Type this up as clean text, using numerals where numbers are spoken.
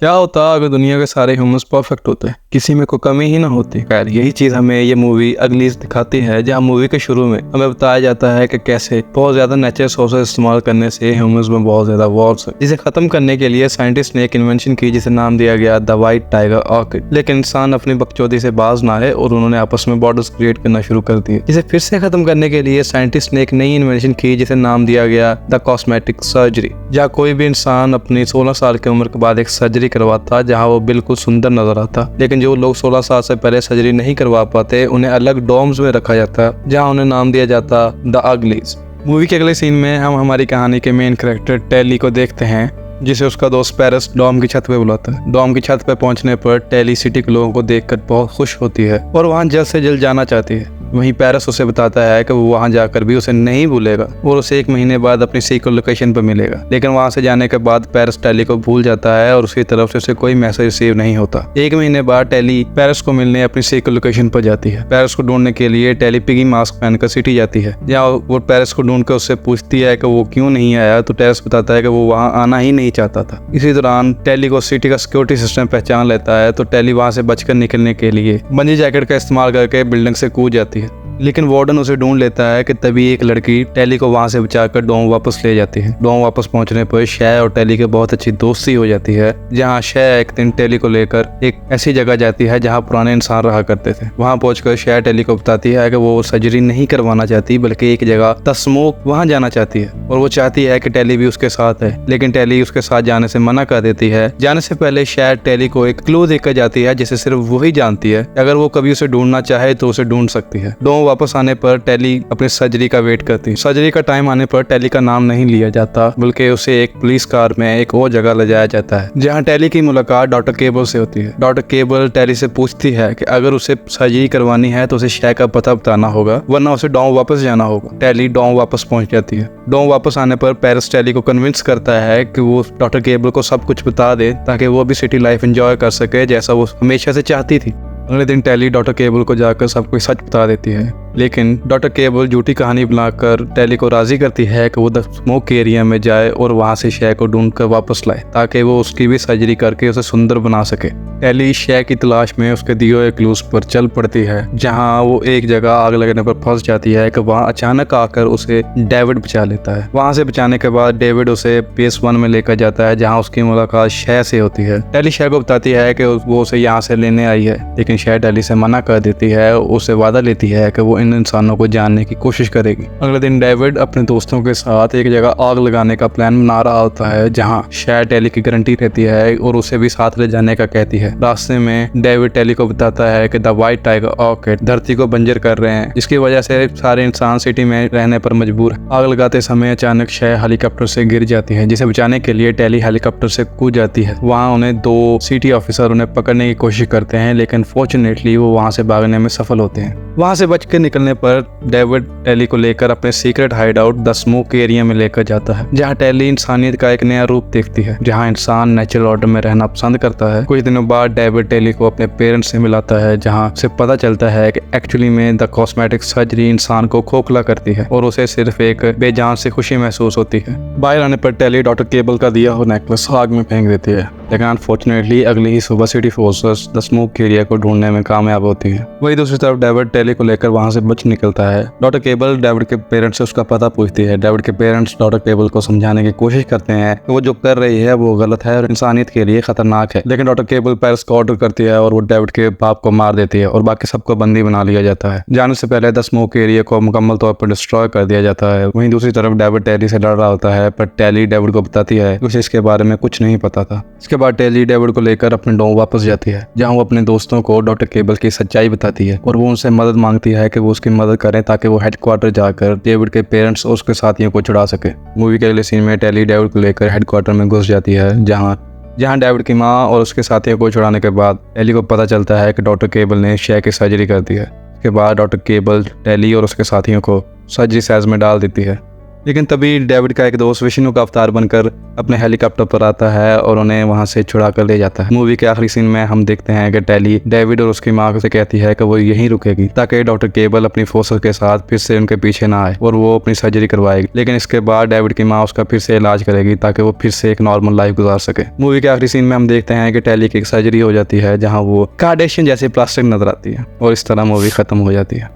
क्या होता अगर दुनिया के सारे ह्यूमंस परफेक्ट होते, किसी में कोई कमी ही ना होती। खैर यही चीज हमें ये मूवी अगली दिखाती है, जहाँ मूवी के शुरू में हमें बताया जाता है कि कैसे बहुत ज्यादा नेचुरल सोर्सेज इस्तेमाल करने से ह्यूमंस में बहुत ज्यादा वॉर्स है, जिसे खत्म करने के लिए साइंटिस्ट ने एक इन्वेंशन की जिसे नाम दिया गया द व्हाइट टाइगर ऑर्किड। लेकिन इंसान अपनी बकचोदी से बाज ना आए और उन्होंने आपस में बॉर्डर्स क्रिएट करना शुरू कर दिए, जिसे फिर से खत्म करने के लिए साइंटिस्ट ने एक नई इन्वेंशन की जिसे नाम दिया गया द कॉस्मेटिक सर्जरी, जहाँ कोई भी इंसान अपनी 16 साल की उम्र के बाद एक सर्जरी करवाता जहां वो बिल्कुल सुंदर नजर आता। लेकिन जो लोग 16 साल से पहले सर्जरी नहीं करवा पाते उन्हें अलग डोम्स में रखा जाता, जहां उन्हें नाम दिया जाता द अगलीज। मूवी के अगले सीन में हम हमारी कहानी के मेन कैरेक्टर टेली को देखते हैं, जिसे उसका दोस्त पेरिस डॉम की छत पे बुलाता है। डॉम की छत पे पहुंचने पर टेली सिटी के लोगों को देखकर बहुत खुश होती है और वहां जल्द से जल्द जाना चाहती है। वहीं पेरिस उसे बताता है कि वो वहां जाकर भी उसे नहीं भूलेगा और उसे 1 महीने बाद अपनी सीक्रेट लोकेशन पर मिलेगा। लेकिन वहां से जाने के बाद पेरिस टेली को भूल जाता है और उसकी तरफ से उसे कोई मैसेज रिसीव नहीं होता। 1 महीने बाद टेली पेरिस को मिलने अपनी सीक्रेट लोकेशन पर जाती है। पेरिस को ढूंढने के लिए टेली पिगी मास्क पहनकर सिटी जाती है, जहाँ वो पेरिस को ढूंढकर उससे पूछती है कि वो क्यों नहीं आया, तो पेरिस बताता है कि वो वहाँ आना ही नहीं चाहता था। इसी दौरान टेली को सिटी का सिक्योरिटी सिस्टम पहचान लेता है, तो टेली वहां से बचकर निकलने के लिए बंजी जैकेट का इस्तेमाल करके बिल्डिंग से कूद जाती है। लेकिन वार्डन उसे ढूंढ लेता है कि तभी एक लड़की टेली को वहां से बचाकर डोम वापस ले जाती है। डोम वापस पहुंचने पर शय और टेली के बहुत अच्छी दोस्ती हो जाती है, जहां शय एक दिन टेली को लेकर एक ऐसी जगह जाती है जहां पुराने इंसान रहा करते थे। वहां पहुंचकर शय टेली को बताती है कि वो सर्जरी नहीं करवाना चाहती, बल्कि एक जगह द स्मोक वहां जाना चाहती है और वो चाहती है कि टेली भी उसके साथ है। लेकिन टेली उसके साथ जाने से मना कर देती है। जाने से पहले शय टेली को एक क्लू देकर जाती है जिसे सिर्फ वही जानती है। अगर वो कभी उसे ढूंढना चाहे तो उसे ढूंढ सकती है। डोम वापस आने पर टेली अपनी सर्जरी का वेट करती है। सर्जरी का टाइम आने पर टेली का नाम नहीं लिया जाता, बल्कि उसे एक पुलिस कार में एक और जगह ले जाया जाता है, जहां टेली की मुलाकात डॉक्टर केबल से होती है। डॉक्टर केबल टेली से पूछती है कि अगर उसे सर्जरी करवानी है तो उसे शय का पता बताना होगा, वरना उसे डोम वापस जाना होगा। टेली डोम वापस पहुंच जाती है। डोम वापस आने पर पेरिस टेली को कन्विंस करता है कि वो डॉक्टर केबल को सब कुछ बता दे, ताकि वो भी सिटी लाइफ एंजॉय कर सके जैसा वो हमेशा से चाहती थी। अगले दिन टेली डॉक्टर केबल को जाकर सब कुछ सच बता देती है, लेकिन डॉक्टर केबल झूठी कहानी बनाकर टेली को राजी करती है कि वो द स्मोक एरिया में जाए और वहां से शय को ढूंढकर वापस लाए, ताकि वो उसकी भी सर्जरी करके उसे सुंदर बना सके। टेली शय की तलाश में उसके दिए हुए क्लूज पर चल पड़ती है, जहां वो एक जगह आग लगने पर फंस जाती है कि वहां अचानक आकर उसे डेविड बचा लेता है। वहां से बचाने के बाद डेविड उसे PS 1 में लेकर जाता है, जहां उसकी मुलाकात शय से होती है। टेली शय को बताती है कि वो उसे यहाँ से लेने आई है, लेकिन शय टेली से मना कर देती है। उसे वादा लेती है कि वो इन इंसानों को जानने की कोशिश करेगी। अगले दिन डेविड अपने दोस्तों के साथ एक जगह आग लगाने का प्लान बना रहा होता है, जहां शय टेली की गारंटी रहती है और उसे भी साथ ले जाने का कहती है। रास्ते में डेविड टेली को बताता है कि द व्हाइट टाइगर ऑर्किड धरती को बंजर कर रहे हैं, जिसकी वजह से सारे इंसान सिटी में रहने पर मजबूर है। आग लगाते समय अचानक शय हेलीकॉप्टर से गिर जाती है, जिसे बचाने के लिए टेली हेलीकॉप्टर से कूद जाती है। वहां उन्हें 2 सिटी ऑफिसर उन्हें पकड़ने की कोशिश करते हैं, लेकिन फॉर्चुनेटली वो वहां से भागने में सफल होते हैं। वहां से बच के निकलने पर डेविड टेली को लेकर अपने secret hide out the smoke area में लेकर जाता है, जहां टेली इंसानियत का एक नया रूप देखती है, जहां इंसान नेचुरल ऑर्डर में रहना पसंद करता है। कुछ दिनों बाद डेविड टेली को अपने पेरेंट्स से मिलाता है, जहां उसे पता चलता है कि एक्चुअली में द कॉस्मेटिक सर्जरी इंसान को खोखला करती है और उसे सिर्फ एक बेजान से खुशी महसूस होती है। बाहर आने पर टेली डॉक्टर केबल का दिया हुआ नेकलेस आग में फेंक देती है, लेकिन अनफॉर्चुनेटली अगली ही सुबह city forces the smoke area को ढूंढने में कामयाब होती है। वही दूसरी तरफ डेविड टेली को लेकर वहां से बच निकलता है। डॉक्टर केबल डेविड के पेरेंट्स से उसका पता पूछती है। डेविड के पेरेंट्स डॉक्टर केबल को समझाने की कोशिश करते हैं कि वो जो कर रही है वो गलत है और इंसानियत के लिए खतरनाक है, लेकिन डॉक्टर केबल पेरिस को ऑर्डर करती है और वो डेविड के बाप को मार देती है और बाकी सबको बंदी बना लिया जाता है। जाने से पहले द स्मोक एरिया को मुकम्मल तौर पर डिस्ट्रॉय कर दिया जाता है। वहीं दूसरी तरफ डेविड टेली से डर रहा होता है, पर टेली डेविड को बताती है कि उसे इसके बारे में कुछ नहीं पता था। इसके बाद टेली डेविड को लेकर अपने डोम वापस जाती है, जहां वो अपने दोस्तों को डॉक्टर केबल की सच्चाई बताती है और वो उनसे मदद मांगती है कि वो उसकी मदद करें, ताकि वो हेडक्वार्टर जाकर डेविड के पेरेंट्स और उसके साथियों को छुड़ा सके। मूवी के अगले सीन में टेली डेविड को लेकर हेडक्वार्टर में घुस जाती है, जहां डेविड की माँ और उसके साथियों को छुड़ाने के बाद टेली को पता चलता है कि डॉक्टर केबल ने शय की सर्जरी कर दी है। इसके बाद डॉक्टर केबल टेली और उसके साथियों को सर्जरी साइज में डाल देती है। लेकिन तभी डेविड का एक दोस्त विष्णु का अवतार बनकर अपने हेलीकॉप्टर पर आता है और उन्हें वहां से छुड़ा कर ले जाता है। मूवी के आखिरी सीन में हम देखते हैं कि टेली डेविड और उसकी माँ से कहती है कि वो यहीं रुकेगी ताकि डॉक्टर केबल अपनी फोर्सेस के साथ फिर से उनके पीछे ना आए और वो अपनी सर्जरी करवाएगी। लेकिन इसके बाद डेविड की माँ उसका फिर से इलाज करेगी ताकि वो फिर से एक नॉर्मल लाइफ गुजार सके। मूवी के आखिरी सीन में हम देखते हैं कि टेली की एक सर्जरी हो जाती है जहाँ वो कार्डेशियन जैसे प्लास्टिक नजर आती है और इस तरह मूवी खत्म हो जाती है।